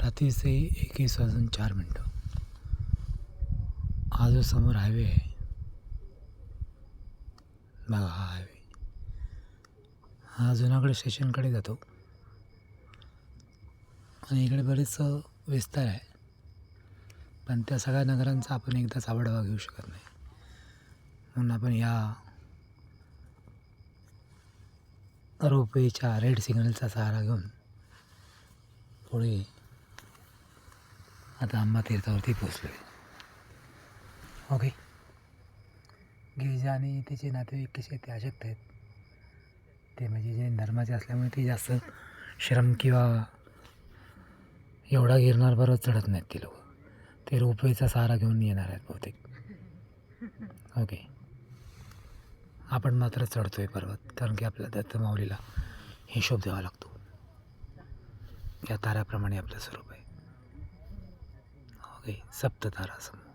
रात्रीचे 21:04. हा जो समोर हायवे आहे बघा, हा हायवे हा जुनागड स्टेशनकडे जातो आणि इकडे बरेच विस्तार आहे, पण त्या सगळ्या नगरांचा आपण एकदाच आढावा घेऊ शकत नाही. म्हणून आपण या रोपवेच्या रेड सिग्नलचा सहारा घेऊन पुढे आता अंबा तीर्थावरती पोचलो आहे. ओके. गिरिजा आणि तिचे नातेवाईक कसे ते अशक्त आहेत. ते म्हणजे जैन धर्माचे असल्यामुळे ते जास्त श्रम किंवा एवढा गिरनार बरोबर चढत नाहीत. ते लोक ते रोपवेचा सहारा घेऊन येणार आहेत बहुतेक. ओके. आपण मात्र चढतो आहे पर्वत, कारण की आपल्या दत्तमाऊलीला हिशोब द्यावा लागतो. या ताऱ्याप्रमाणे आपलं स्वरूप आहे. ओके. सप्ततारा समूह.